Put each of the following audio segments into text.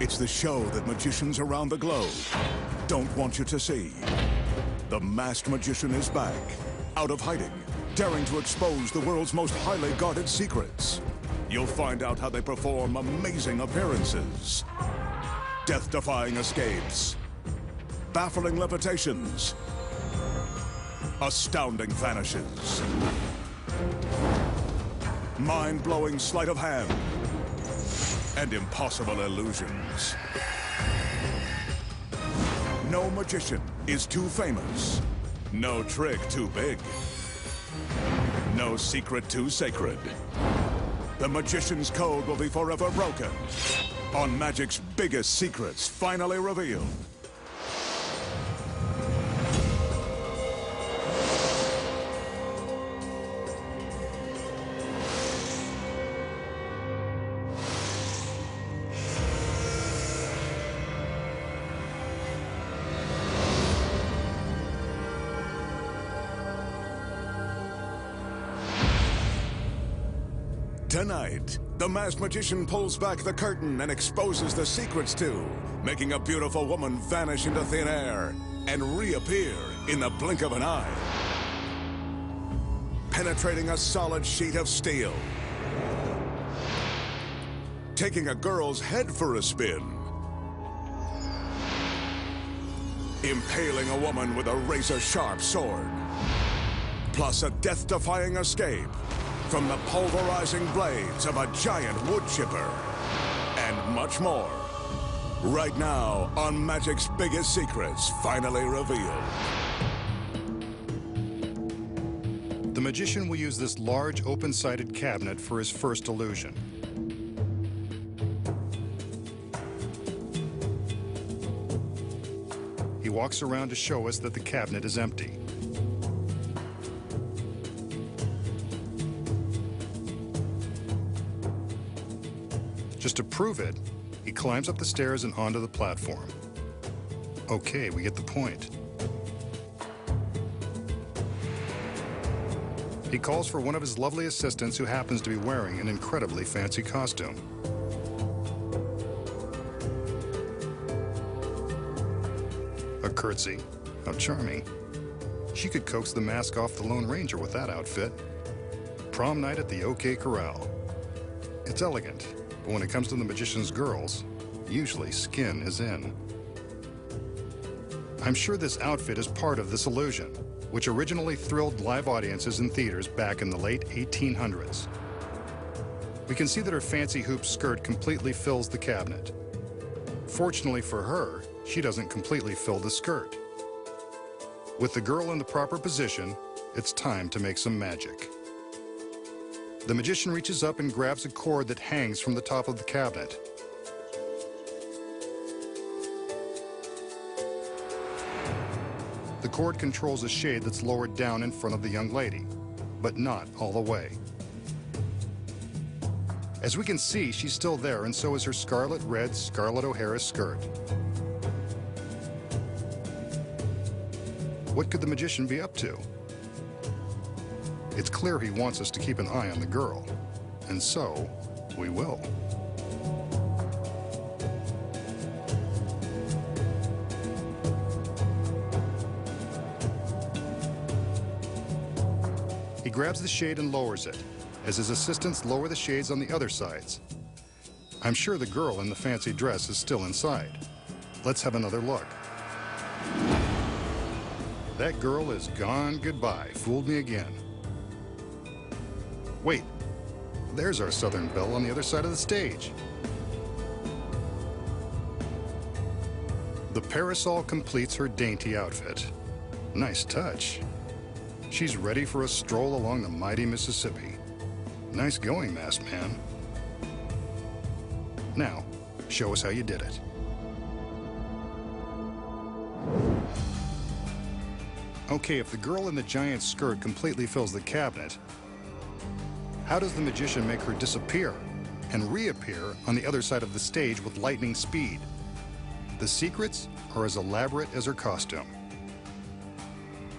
It's the show that magicians around the globe don't want you to see. The Masked Magician is back, out of hiding, daring to expose the world's most highly guarded secrets. You'll find out how they perform amazing appearances, death-defying escapes, baffling levitations, astounding vanishes, mind-blowing sleight of hand, and impossible illusions. No magician is too famous. No trick too big. No secret too sacred. The magician's code will be forever broken on magic's biggest secrets finally revealed. Tonight, the Masked Magician pulls back the curtain and exposes the secrets to, making a beautiful woman vanish into thin air and reappear in the blink of an eye. Penetrating a solid sheet of steel. Taking a girl's head for a spin. Impaling a woman with a razor-sharp sword. Plus a death-defying escape from the pulverizing blades of a giant wood chipper, and much more. Right now on Magic's Biggest Secrets, finally revealed. The magician will use this large, open-sided cabinet for his first illusion. He walks around to show us that the cabinet is empty. Just to prove it, he climbs up the stairs and onto the platform. Okay, we get the point. He calls for one of his lovely assistants who happens to be wearing an incredibly fancy costume. A curtsy. How charming. She could coax the mask off the Lone Ranger with that outfit. Prom night at the OK Corral. It's elegant. But when it comes to the magician's girls, usually skin is in. I'm sure this outfit is part of this illusion, which originally thrilled live audiences in theaters back in the late 1800s. We can see that her fancy hoop skirt completely fills the cabinet. Fortunately for her, she doesn't completely fill the skirt. With the girl in the proper position, it's time to make some magic. The magician reaches up and grabs a cord that hangs from the top of the cabinet. The cord controls a shade that's lowered down in front of the young lady, but not all the way. As we can see, she's still there, and so is her scarlet red Scarlett O'Hara skirt. What could the magician be up to? It's clear he wants us to keep an eye on the girl, and so we will. He grabs the shade and lowers it, as his assistants lower the shades on the other sides. I'm sure the girl in the fancy dress is still inside. Let's have another look. That girl is gone goodbye. Fooled me again. Wait, there's our Southern Belle on the other side of the stage. The parasol completes her dainty outfit. Nice touch. She's ready for a stroll along the mighty Mississippi. Nice going, masked man. Now, show us how you did it. Okay, if the girl in the giant skirt completely fills the cabinet, how does the magician make her disappear and reappear on the other side of the stage with lightning speed? The secrets are as elaborate as her costume.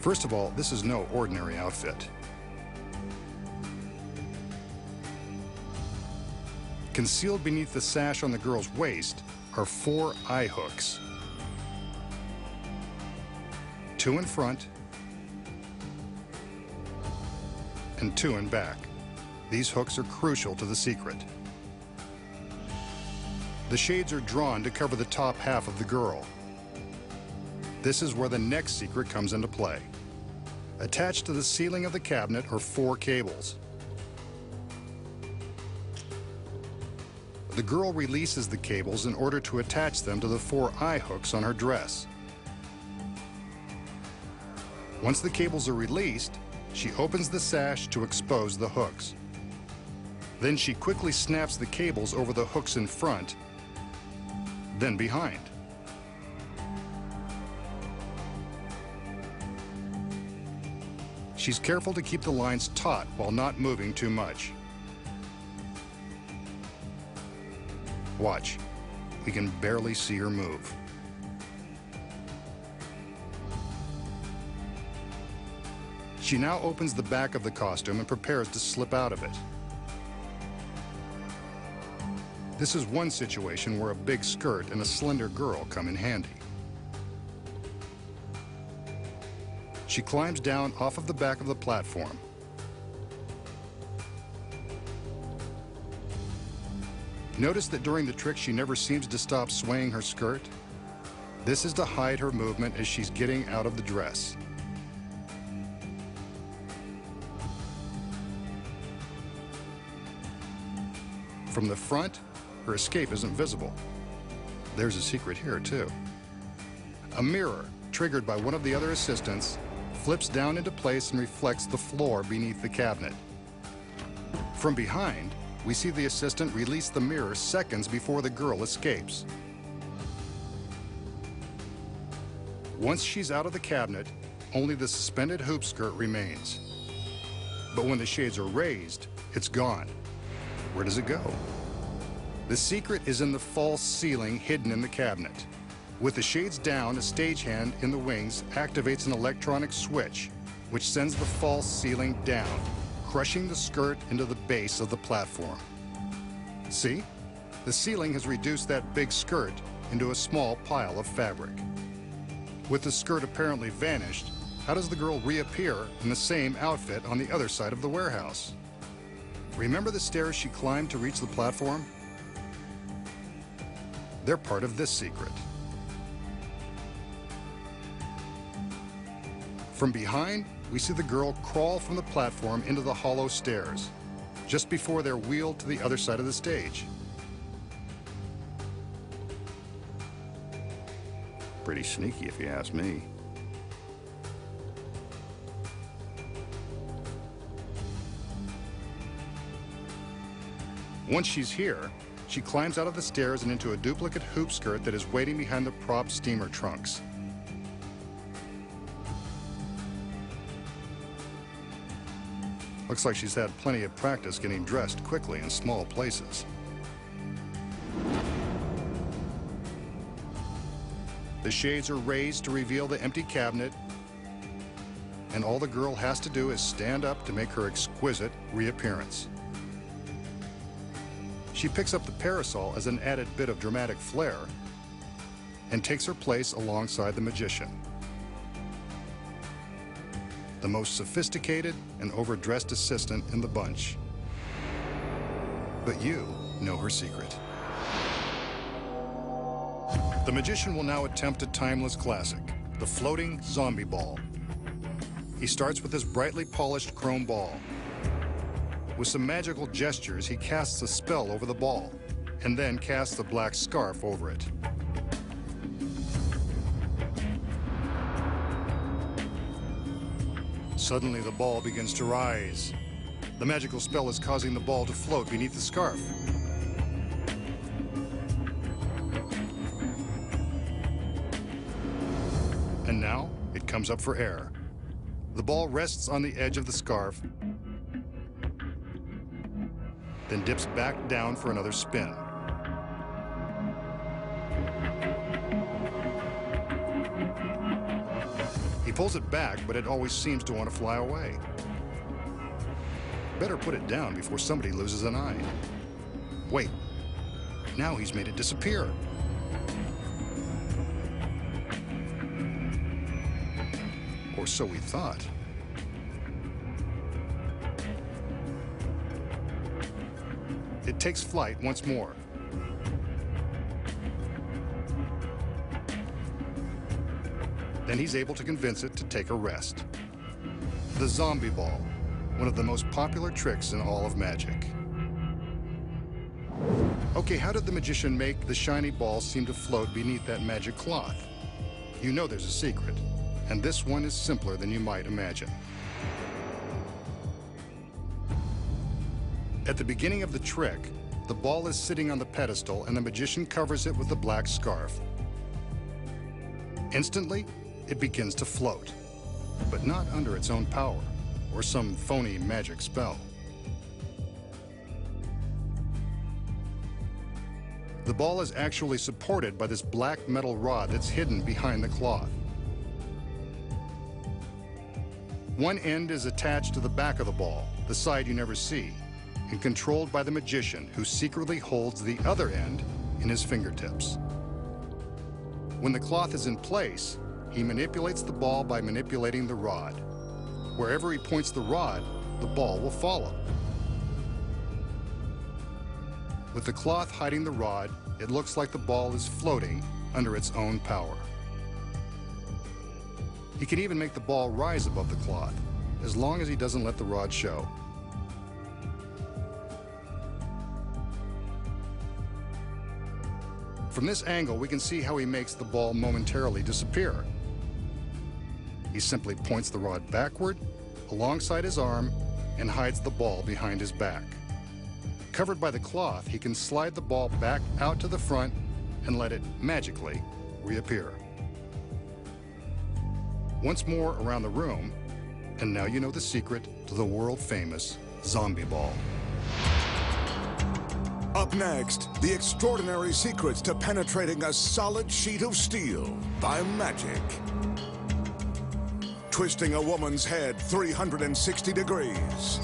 First of all, this is no ordinary outfit. Concealed beneath the sash on the girl's waist are 4 eye hooks. 2 in front and 2 in back. These hooks are crucial to the secret. The shades are drawn to cover the top half of the girl. This is where the next secret comes into play. Attached to the ceiling of the cabinet are 4 cables. The girl releases the cables in order to attach them to the 4 eye hooks on her dress. Once the cables are released, she opens the sash to expose the hooks. Then she quickly snaps the cables over the hooks in front, then behind. She's careful to keep the lines taut while not moving too much. Watch, we can barely see her move. She now opens the back of the costume and prepares to slip out of it. This is one situation where a big skirt and a slender girl come in handy. She climbs down off of the back of the platform. Notice that during the trick, she never seems to stop swaying her skirt. This is to hide her movement as she's getting out of the dress. From the front, her escape isn't visible. There's a secret here, too. A mirror, triggered by one of the other assistants, flips down into place and reflects the floor beneath the cabinet. From behind, we see the assistant release the mirror seconds before the girl escapes. Once she's out of the cabinet, only the suspended hoop skirt remains. But when the shades are raised, it's gone. Where does it go? The secret is in the false ceiling hidden in the cabinet. With the shades down, a stagehand in the wings activates an electronic switch, which sends the false ceiling down, crushing the skirt into the base of the platform. See? The ceiling has reduced that big skirt into a small pile of fabric. With the skirt apparently vanished, how does the girl reappear in the same outfit on the other side of the warehouse? Remember the stairs she climbed to reach the platform? They're part of this secret. From behind, we see the girl crawl from the platform into the hollow stairs, just before they're wheeled to the other side of the stage. Pretty sneaky, if you ask me. Once she's here, she climbs out of the stairs and into a duplicate hoop skirt that is waiting behind the prop steamer trunks. Looks like she's had plenty of practice getting dressed quickly in small places. The shades are raised to reveal the empty cabinet, and all the girl has to do is stand up to make her exquisite reappearance. She picks up the parasol as an added bit of dramatic flair and takes her place alongside the magician. The most sophisticated and overdressed assistant in the bunch. But you know her secret. The magician will now attempt a timeless classic, the floating zombie ball. He starts with his brightly polished chrome ball. With some magical gestures, he casts a spell over the ball, and then casts a black scarf over it. Suddenly, the ball begins to rise. The magical spell is causing the ball to float beneath the scarf. And now, it comes up for air. The ball rests on the edge of the scarf, then dips back down for another spin. He pulls it back, but it always seems to want to fly away. Better put it down before somebody loses an eye. Wait, Now he's made it disappear. Or so we thought. It takes flight once more. Then he's able to convince it to take a rest. The zombie ball, one of the most popular tricks in all of magic. Okay, how did the magician make the shiny ball seem to float beneath that magic cloth? You know there's a secret, and this one is simpler than you might imagine. At the beginning of the trick, the ball is sitting on the pedestal and the magician covers it with a black scarf. Instantly, it begins to float, but not under its own power or some phony magic spell. The ball is actually supported by this black metal rod that's hidden behind the cloth. One end is attached to the back of the ball, the side you never see, and controlled by the magician, who secretly holds the other end in his fingertips. When the cloth is in place, he manipulates the ball by manipulating the rod. Wherever he points the rod, the ball will follow. With the cloth hiding the rod, it looks like the ball is floating under its own power. He can even make the ball rise above the cloth, as long as he doesn't let the rod show. From this angle, we can see how he makes the ball momentarily disappear. He simply points the rod backward, alongside his arm, and hides the ball behind his back. Covered by the cloth, he can slide the ball back out to the front and let it magically reappear. Once more around the room, and now you know the secret to the world-famous zombie ball. Up next, the extraordinary secrets to penetrating a solid sheet of steel by magic. Twisting a woman's head 360 degrees.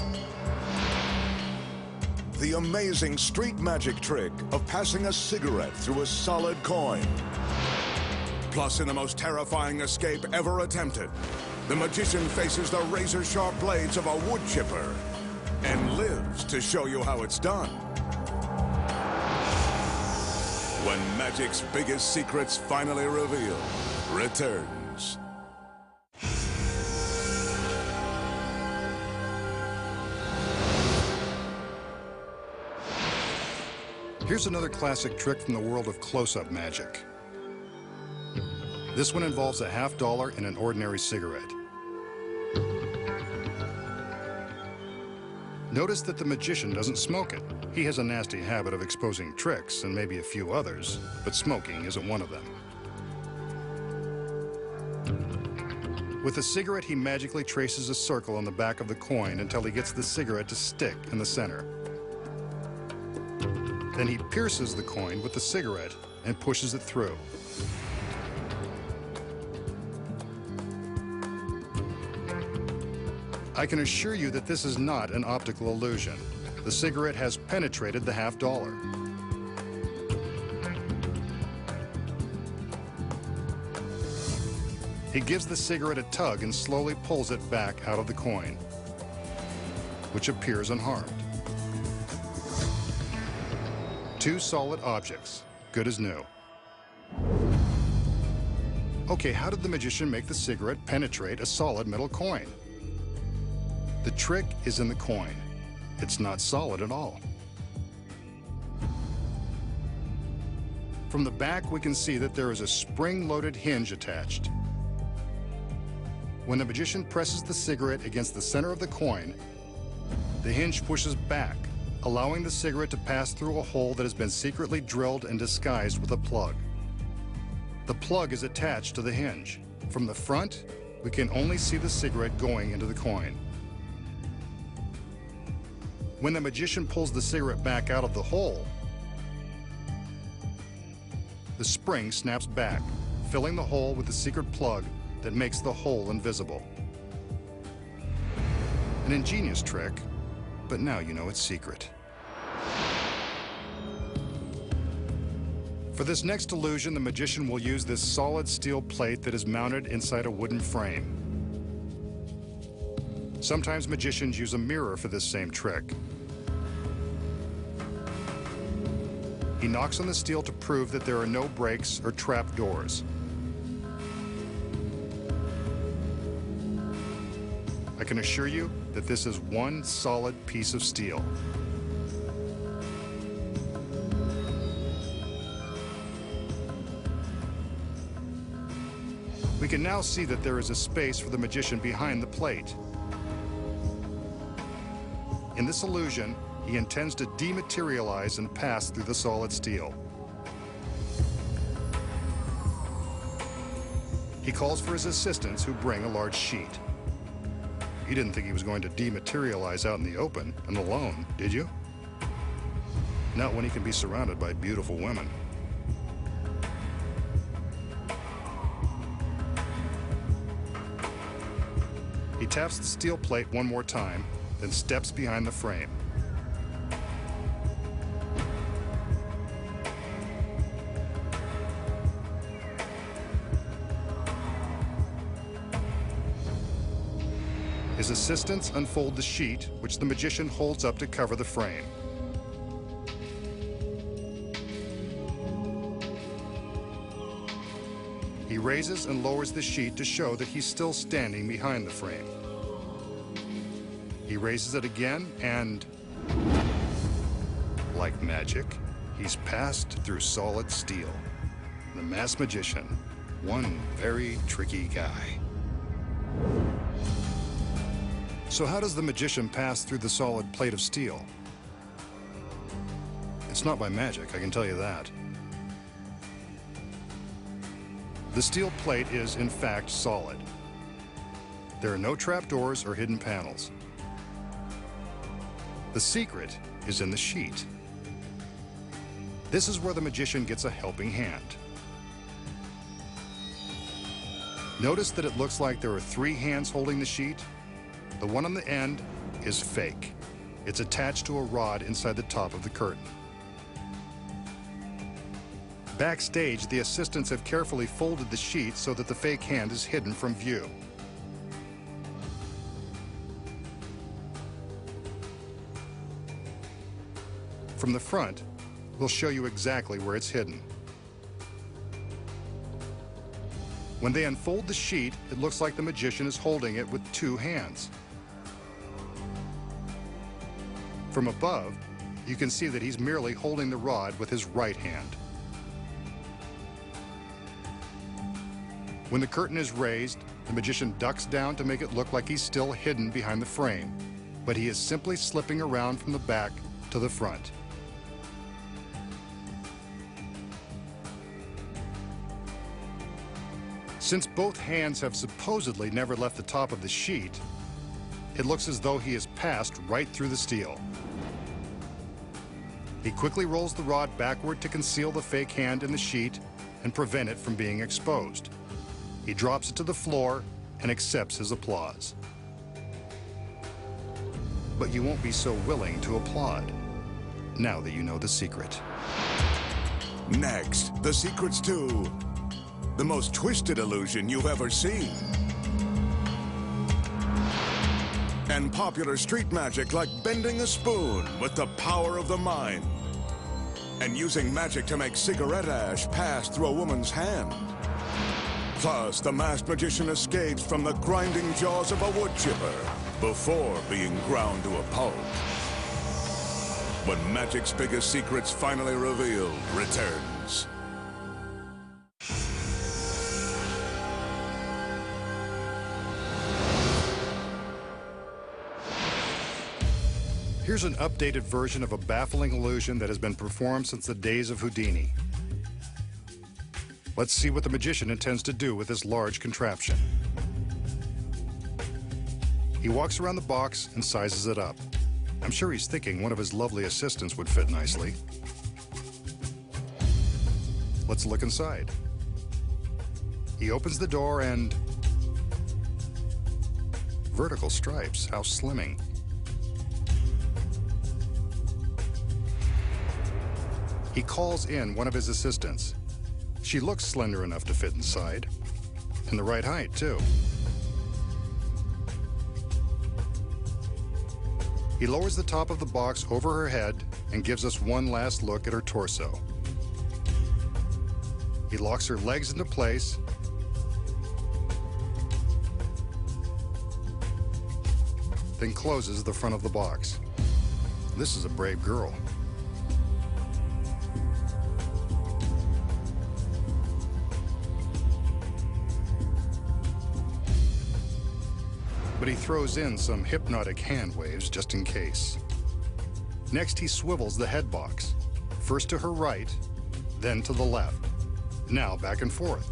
The amazing street magic trick of passing a cigarette through a solid coin. Plus, in the most terrifying escape ever attempted, the magician faces the razor-sharp blades of a wood chipper and lives to show you how it's done. When magic's biggest secrets finally revealed returns. Here's another classic trick from the world of close-up magic. This one involves a $50 in an ordinary cigarette. Notice that the magician doesn't smoke it. He has a nasty habit of exposing tricks and maybe a few others, but smoking isn't one of them. With the cigarette, he magically traces a circle on the back of the coin until he gets the cigarette to stick in the center. Then he pierces the coin with the cigarette and pushes it through. I can assure you that this is not an optical illusion. The cigarette has penetrated the $50. He gives the cigarette a tug and slowly pulls it back out of the coin, which appears unharmed. Two solid objects, good as new. Okay, how did the magician make the cigarette penetrate a solid metal coin? The trick is in the coin. It's not solid at all. From the back, we can see that there is a spring-loaded hinge attached. When the magician presses the cigarette against the center of the coin, the hinge pushes back, allowing the cigarette to pass through a hole that has been secretly drilled and disguised with a plug. The plug is attached to the hinge. From the front, we can only see the cigarette going into the coin. When the magician pulls the cigarette back out of the hole, the spring snaps back, filling the hole with the secret plug that makes the hole invisible. An ingenious trick, but now you know its secret. For this next illusion, the magician will use this solid steel plate that is mounted inside a wooden frame. Sometimes magicians use a mirror for this same trick. He knocks on the steel to prove that there are no breaks or trap doors. I can assure you that this is one solid piece of steel. We can now see that there is a space for the magician behind the plate. In this illusion, he intends to dematerialize and pass through the solid steel. He calls for his assistants, who bring a large sheet. You didn't think he was going to dematerialize out in the open and alone, did you? Not when he can be surrounded by beautiful women. He taps the steel plate one more time, then steps behind the frame. His assistants unfold the sheet, which the magician holds up to cover the frame. He raises and lowers the sheet to show that he's still standing behind the frame. He raises it again and, like magic, he's passed through solid steel. The masked magician, one very tricky guy. So how does the magician pass through the solid plate of steel? It's not by magic, I can tell you that. The steel plate is, in fact, solid. There are no trapdoors or hidden panels. The secret is in the sheet. This is where the magician gets a helping hand. Notice that it looks like there are 3 hands holding the sheet. The one on the end is fake. It's attached to a rod inside the top of the curtain. Backstage, the assistants have carefully folded the sheet so that the fake hand is hidden from view. From the front, we'll show you exactly where it's hidden. When they unfold the sheet, it looks like the magician is holding it with 2 hands. From above, you can see that he's merely holding the rod with his right hand. When the curtain is raised, the magician ducks down to make it look like he's still hidden behind the frame, but he is simply slipping around from the back to the front. Since both hands have supposedly never left the top of the sheet, it looks as though he has passed right through the steel. He quickly rolls the rod backward to conceal the fake hand in the sheet and prevent it from being exposed. He drops it to the floor and accepts his applause. But you won't be so willing to applaud now that you know the secret. Next, the secrets to the most twisted illusion you've ever seen. And popular street magic like bending a spoon with the power of the mind. And using magic to make cigarette ash pass through a woman's hand. Plus, the masked magician escapes from the grinding jaws of a wood chipper before being ground to a pulp. When magic's biggest secrets finally revealed returns. Here's an updated version of a baffling illusion that has been performed since the days of Houdini. Let's see what the magician intends to do with this large contraption. He walks around the box and sizes it up. I'm sure he's thinking one of his lovely assistants would fit nicely. Let's look inside. He opens the door and... vertical stripes, how slimming. He calls in one of his assistants. She looks slender enough to fit inside, and the right height, too. He lowers the top of the box over her head and gives us one last look at her torso. He locks her legs into place, then closes the front of the box. This is a brave girl. But he throws in some hypnotic hand waves just in case. Next, he swivels the head box, first to her right, then to the left. Now back and forth.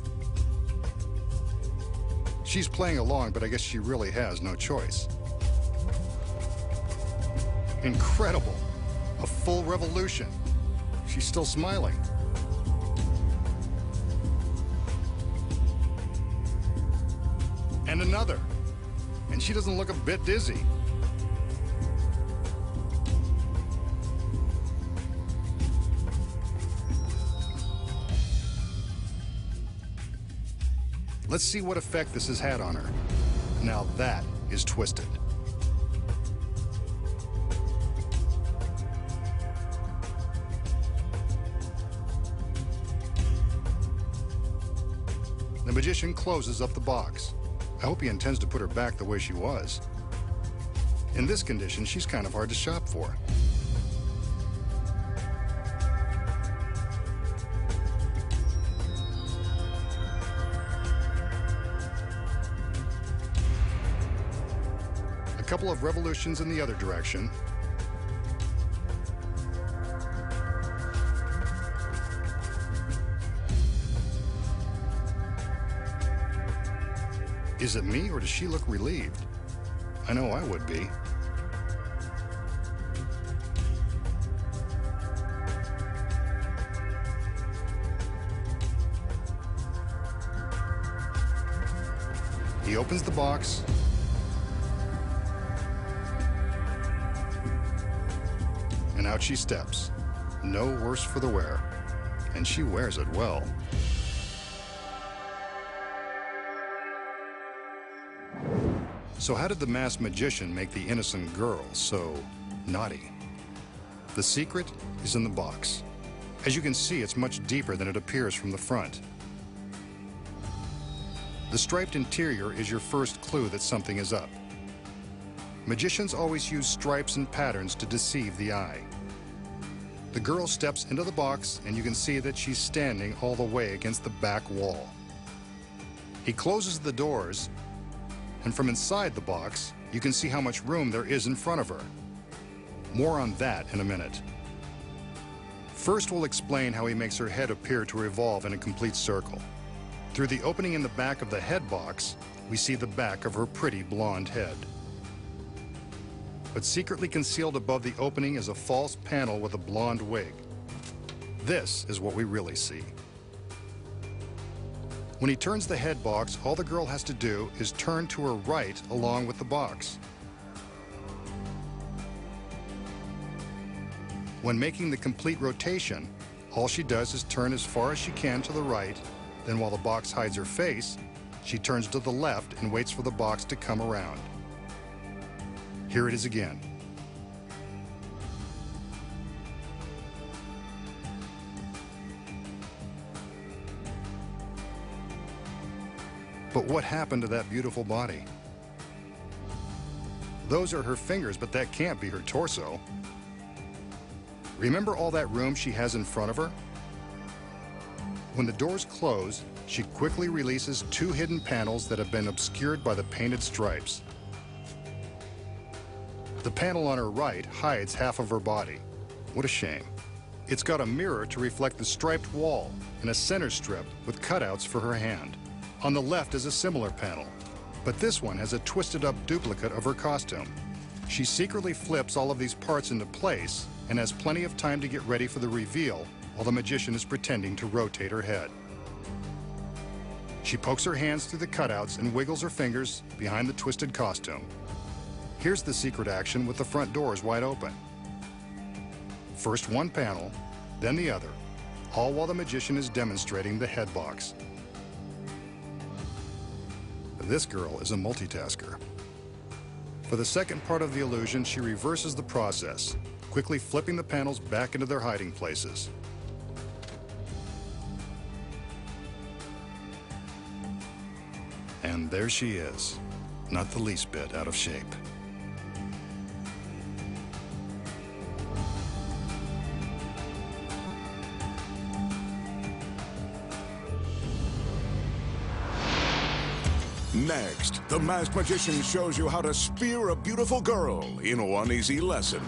She's playing along, but I guess she really has no choice. Incredible. A full revolution. She's still smiling. And another. And she doesn't look a bit dizzy. Let's see what effect this has had on her. Now that is twisted. The magician closes up the box. I hope he intends to put her back the way she was. In this condition, she's kind of hard to shop for. A couple of revolutions in the other direction. Is it me, or does she look relieved? I know I would be. He opens the box. And out she steps. No worse for the wear. And she wears it well. So how did the masked magician make the innocent girl so naughty? The secret is in the box. As you can see, it's much deeper than it appears from the front. The striped interior is your first clue that something is up. Magicians always use stripes and patterns to deceive the eye. The girl steps into the box, and you can see that she's standing all the way against the back wall. He closes the doors, and from inside the box, you can see how much room there is in front of her. More on that in a minute. First, we'll explain how he makes her head appear to revolve in a complete circle. Through the opening in the back of the head box, we see the back of her pretty blonde head. But secretly concealed above the opening is a false panel with a blonde wig. This is what we really see. When he turns the head box, all the girl has to do is turn to her right along with the box. When making the complete rotation, all she does is turn as far as she can to the right, then while the box hides her face, she turns to the left and waits for the box to come around. Here it is again. But what happened to that beautiful body? Those are her fingers, but that can't be her torso. Remember all that room she has in front of her? When the doors close, she quickly releases two hidden panels that have been obscured by the painted stripes. The panel on her right hides half of her body. What a shame. It's got a mirror to reflect the striped wall and a center strip with cutouts for her hand. On the left is a similar panel, but this one has a twisted up duplicate of her costume. She secretly flips all of these parts into place and has plenty of time to get ready for the reveal while the magician is pretending to rotate her head. She pokes her hands through the cutouts and wiggles her fingers behind the twisted costume. Here's the secret action with the front doors wide open. First one panel, then the other, all while the magician is demonstrating the head box. This girl is a multitasker. For the second part of the illusion, she reverses the process, quickly flipping the panels back into their hiding places. And there she is, not the least bit out of shape. Next, the masked magician shows you how to spear a beautiful girl in one easy lesson,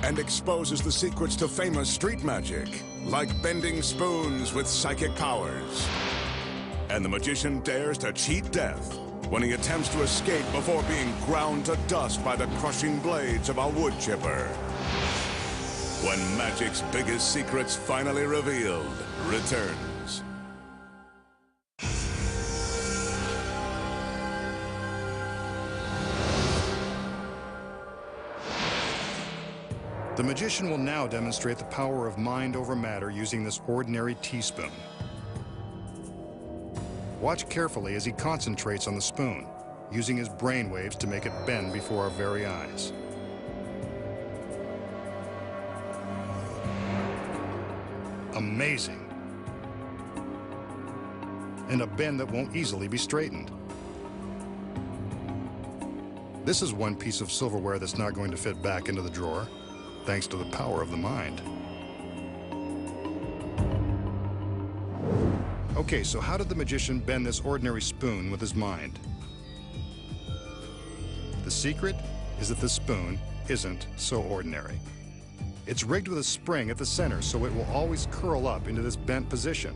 and exposes the secrets to famous street magic, like bending spoons with psychic powers. And the magician dares to cheat death when he attempts to escape before being ground to dust by the crushing blades of a wood chipper. When magic's biggest secrets finally revealed returns. The magician will now demonstrate the power of mind over matter using this ordinary teaspoon. Watch carefully as he concentrates on the spoon, using his brain waves to make it bend before our very eyes. Amazing. And a bend that won't easily be straightened. This is one piece of silverware that's not going to fit back into the drawer, thanks to the power of the mind. Okay, so how did the magician bend this ordinary spoon with his mind? The secret is that the spoon isn't so ordinary. It's rigged with a spring at the center, so it will always curl up into this bent position.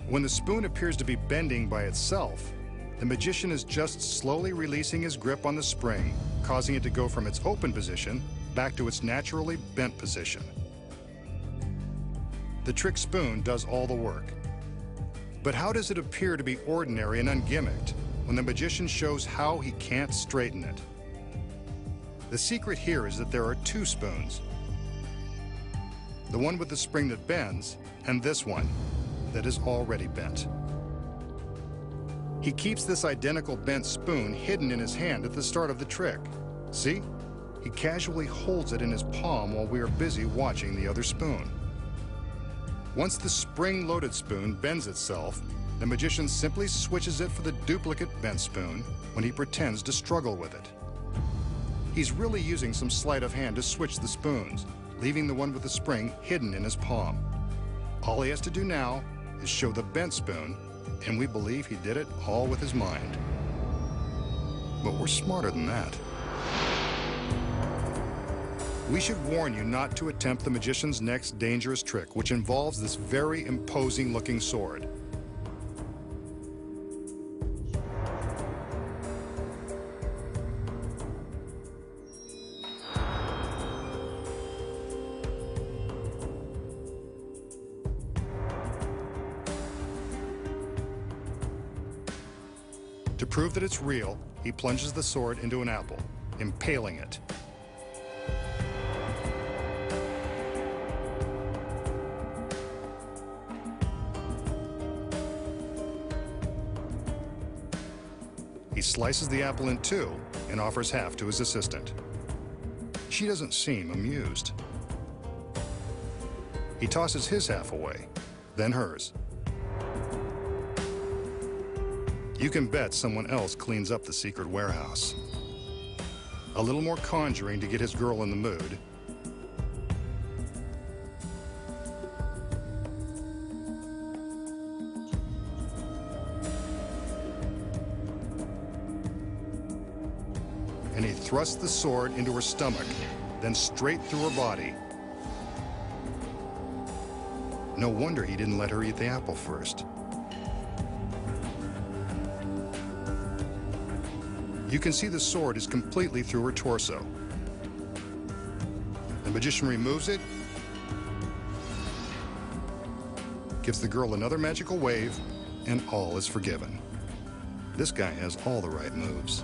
When the spoon appears to be bending by itself, the magician is just slowly releasing his grip on the spring, causing it to go from its open position back to its naturally bent position. The trick spoon does all the work. But how does it appear to be ordinary and ungimmicked when the magician shows how he can't straighten it? The secret here is that there are two spoons. The one with the spring that bends, and this one that is already bent. He keeps this identical bent spoon hidden in his hand at the start of the trick. See? He casually holds it in his palm while we are busy watching the other spoon. Once the spring-loaded spoon bends itself, the magician simply switches it for the duplicate bent spoon when he pretends to struggle with it. He's really using some sleight of hand to switch the spoons, leaving the one with the spring hidden in his palm. All he has to do now is show the bent spoon, and we believe he did it all with his mind. But we're smarter than that. We should warn you not to attempt the magician's next dangerous trick, which involves this very imposing-looking sword. To prove that it's real, he plunges the sword into an apple, impaling it. He slices the apple in two and offers half to his assistant. She doesn't seem amused. He tosses his half away, then hers. You can bet someone else cleans up the secret warehouse. A little more conjuring to get his girl in the mood. And he thrusts the sword into her stomach, then straight through her body. No wonder he didn't let her eat the apple first. You can see the sword is completely through her torso. The magician removes it, gives the girl another magical wave, and all is forgiven. This guy has all the right moves.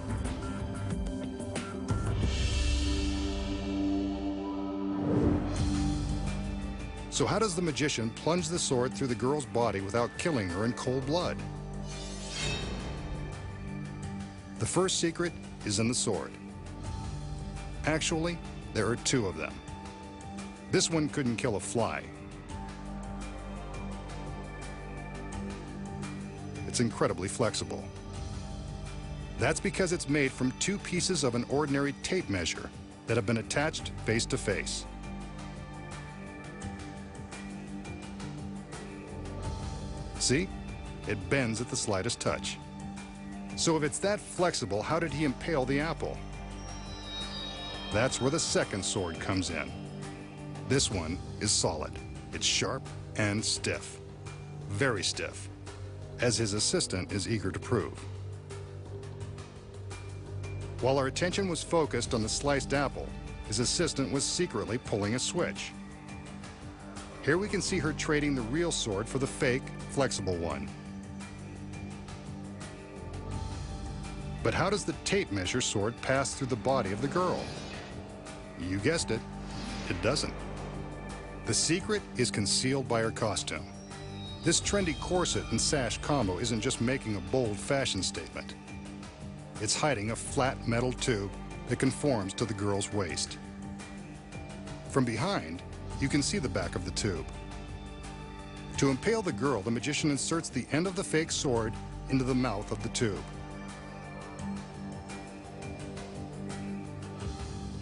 So how does the magician plunge the sword through the girl's body without killing her in cold blood? The first secret is in the sword. Actually, there are two of them. This one couldn't kill a fly. It's incredibly flexible. That's because it's made from two pieces of an ordinary tape measure that have been attached face to face. See? It bends at the slightest touch. So if it's that flexible, how did he impale the apple? That's where the second sword comes in. This one is solid. It's sharp and stiff. Very stiff, as his assistant is eager to prove. While our attention was focused on the sliced apple, his assistant was secretly pulling a switch. Here we can see her trading the real sword for the fake, flexible one. But how does the tape measure sword pass through the body of the girl? You guessed it, it doesn't. The secret is concealed by her costume. This trendy corset and sash combo isn't just making a bold fashion statement. It's hiding a flat metal tube that conforms to the girl's waist. From behind, you can see the back of the tube. To impale the girl, the magician inserts the end of the fake sword into the mouth of the tube.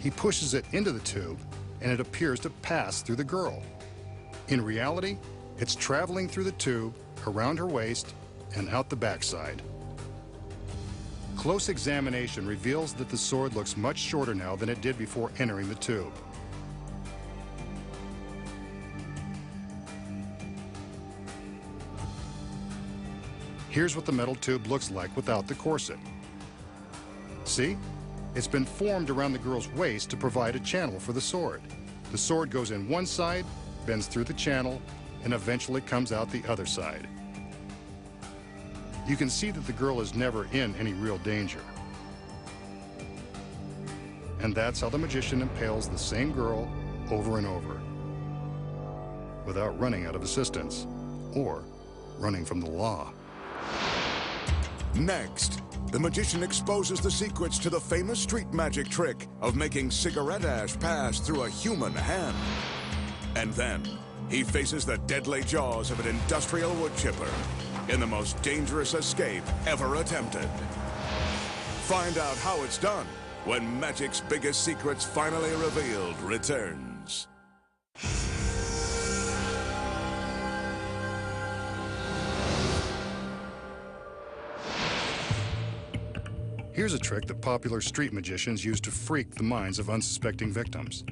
He pushes it into the tube, and it appears to pass through the girl. In reality, it's traveling through the tube, around her waist, and out the backside. Close examination reveals that the sword looks much shorter now than it did before entering the tube. Here's what the metal tube looks like without the corset. See? It's been formed around the girl's waist to provide a channel for the sword. The sword goes in one side, bends through the channel, and eventually comes out the other side. You can see that the girl is never in any real danger. And that's how the magician impales the same girl over and over, without running out of assistance or running from the law. Next, the magician exposes the secrets to the famous street magic trick of making cigarette ash pass through a human hand. And then, he faces the deadly jaws of an industrial wood chipper in the most dangerous escape ever attempted. Find out how it's done when Magic's Biggest Secrets Finally Revealed returns. Here's a trick that popular street magicians use to freak the minds of unsuspecting victims.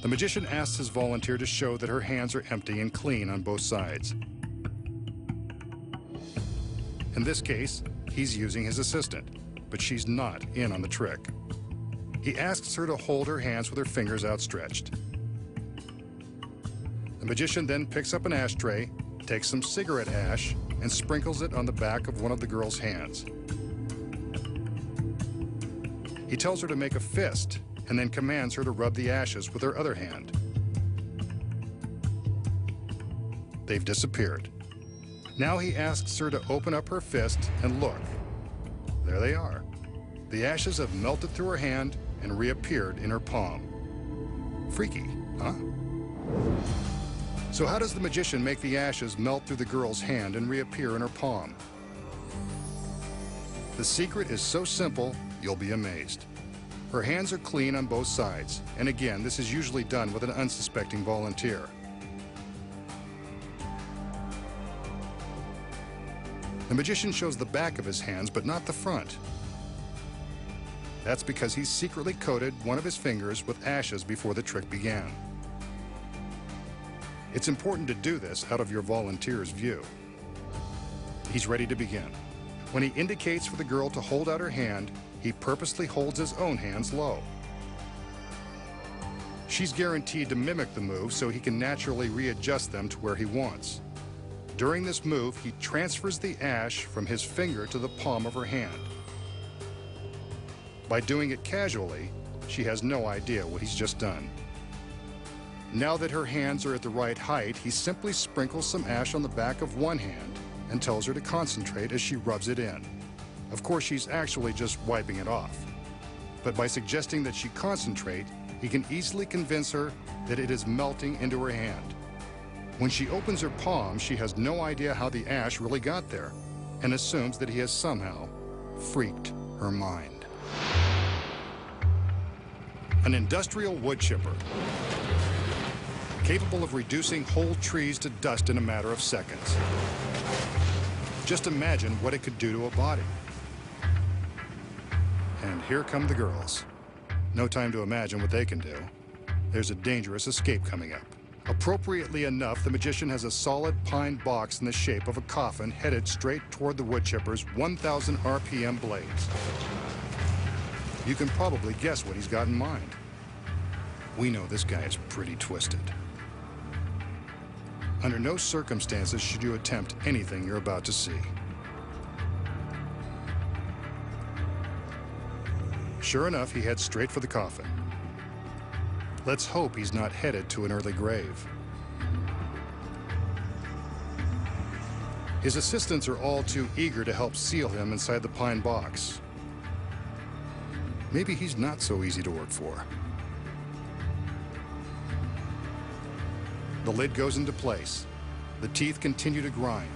The magician asks his volunteer to show that her hands are empty and clean on both sides. In this case, he's using his assistant, but she's not in on the trick. He asks her to hold her hands with her fingers outstretched. The magician then picks up an ashtray, takes some cigarette ash, and sprinkles it on the back of one of the girl's hands. He tells her to make a fist and then commands her to rub the ashes with her other hand. They've disappeared. Now he asks her to open up her fist and look. There they are. The ashes have melted through her hand and reappeared in her palm. Freaky, huh? So how does the magician make the ashes melt through the girl's hand and reappear in her palm? The secret is so simple, you'll be amazed. Her hands are clean on both sides, and again, this is usually done with an unsuspecting volunteer. The magician shows the back of his hands, but not the front. That's because he's secretly coated one of his fingers with ashes before the trick began. It's important to do this out of your volunteer's view. He's ready to begin. When he indicates for the girl to hold out her hand, he purposely holds his own hands low. She's guaranteed to mimic the move so he can naturally readjust them to where he wants. During this move, he transfers the ash from his finger to the palm of her hand. By doing it casually, she has no idea what he's just done. Now that her hands are at the right height, he simply sprinkles some ash on the back of one hand and tells her to concentrate as she rubs it in. Of course, she's actually just wiping it off. But by suggesting that she concentrate, he can easily convince her that it is melting into her hand. When she opens her palm, she has no idea how the ash really got there and assumes that he has somehow freaked her mind. An industrial wood chipper, capable of reducing whole trees to dust in a matter of seconds. Just imagine what it could do to a body. And here come the girls. No time to imagine what they can do. There's a dangerous escape coming up. Appropriately enough, the magician has a solid pine box in the shape of a coffin headed straight toward the wood chipper's 1,000 RPM blades. You can probably guess what he's got in mind. We know this guy is pretty twisted. Under no circumstances should you attempt anything you're about to see. Sure enough, he heads straight for the coffin. Let's hope he's not headed to an early grave. His assistants are all too eager to help seal him inside the pine box. Maybe he's not so easy to work for. The lid goes into place. The teeth continue to grind.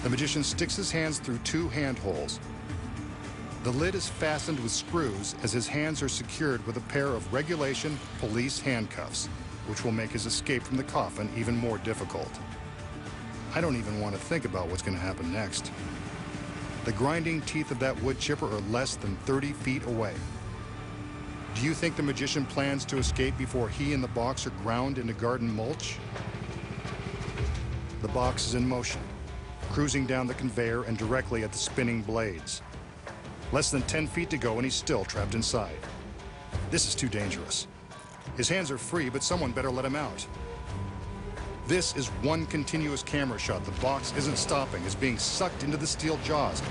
The magician sticks his hands through two handholds. The lid is fastened with screws as his hands are secured with a pair of regulation police handcuffs, which will make his escape from the coffin even more difficult. I don't even want to think about what's going to happen next. The grinding teeth of that wood chipper are less than 30 feet away. Do you think the magician plans to escape before he and the box are ground into garden mulch? The box is in motion, cruising down the conveyor and directly at the spinning blades. Less than 10 feet to go and he's still trapped inside. This is too dangerous. His hands are free, but someone better let him out. This is one continuous camera shot. The box isn't stopping. It's being sucked into the steel jaws.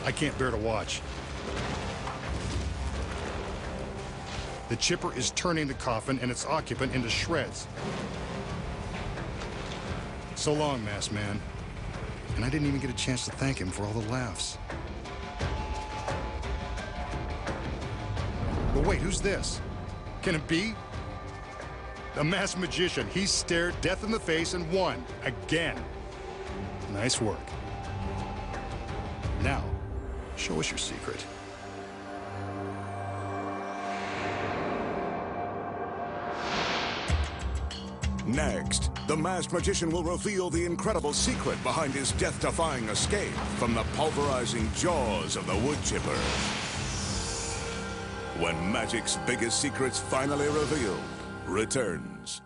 I can't bear to watch. The chipper is turning the coffin and its occupant into shreds. So long, Masked Man. And I didn't even get a chance to thank him for all the laughs. But wait, who's this? Can it be? The masked magician. He stared death in the face and won. Again. Nice work. Now, show us your secret. Next, the masked magician will reveal the incredible secret behind his death-defying escape from the pulverizing jaws of the wood chipper. When magic's biggest secrets finally revealed returns.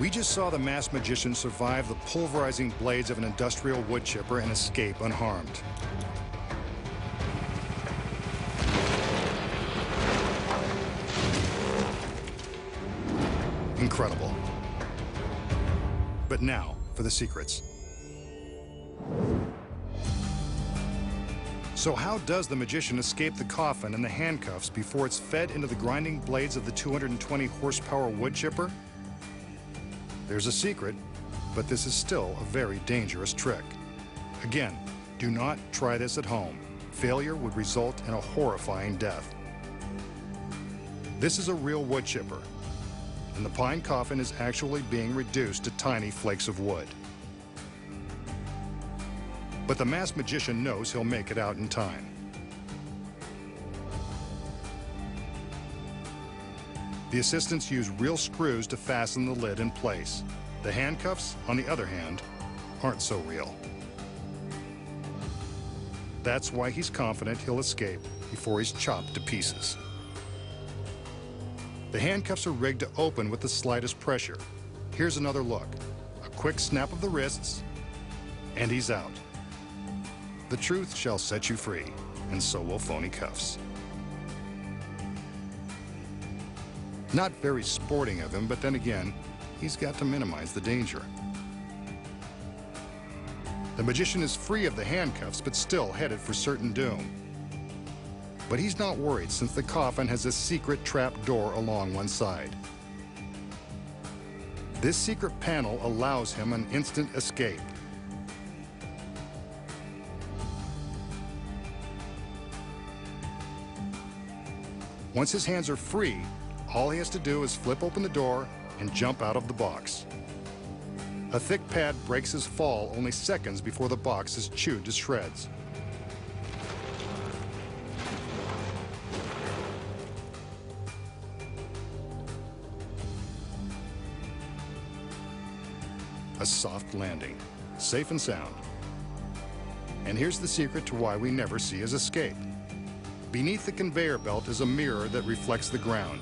We just saw the masked magician survive the pulverizing blades of an industrial wood chipper and escape unharmed. Incredible. But now, for the secrets. So how does the magician escape the coffin and the handcuffs before it's fed into the grinding blades of the 220 horsepower wood chipper? There's a secret, but this is still a very dangerous trick. Again, do not try this at home. Failure would result in a horrifying death. This is a real wood chipper, and the pine coffin is actually being reduced to tiny flakes of wood. But the masked magician knows he'll make it out in time. The assistants use real screws to fasten the lid in place. The handcuffs, on the other hand, aren't so real. That's why he's confident he'll escape before he's chopped to pieces. The handcuffs are rigged to open with the slightest pressure. Here's another look. A quick snap of the wrists, and he's out. The truth shall set you free, and so will phony cuffs. Not very sporting of him, but then again, he's got to minimize the danger. The magician is free of the handcuffs, but still headed for certain doom. But he's not worried, since the coffin has a secret trap door along one side. This secret panel allows him an instant escape. Once his hands are free, all he has to do is flip open the door and jump out of the box. A thick pad breaks his fall only seconds before the box is chewed to shreds. A soft landing, safe and sound. And here's the secret to why we never see his escape. Beneath the conveyor belt is a mirror that reflects the ground.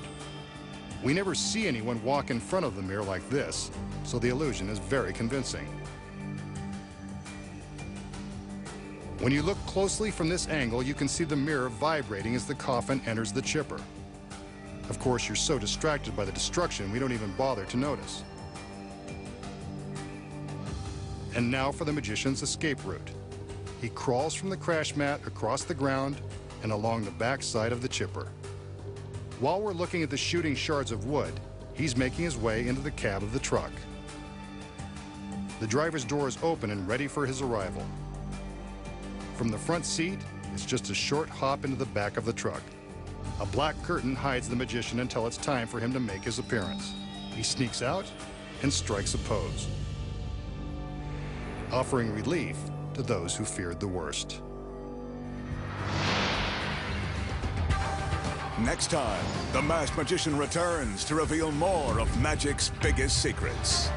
We never see anyone walk in front of the mirror like this, so the illusion is very convincing. When you look closely from this angle, you can see the mirror vibrating as the coffin enters the chipper. Of course, you're so distracted by the destruction, we don't even bother to notice. And now for the magician's escape route. He crawls from the crash mat across the ground and along the back side of the chipper. While we're looking at the shooting shards of wood, he's making his way into the cab of the truck. The driver's door is open and ready for his arrival. From the front seat, it's just a short hop into the back of the truck. A black curtain hides the magician until it's time for him to make his appearance. He sneaks out and strikes a pose, offering relief to those who feared the worst. Next time, the Masked Magician returns to reveal more of magic's biggest secrets.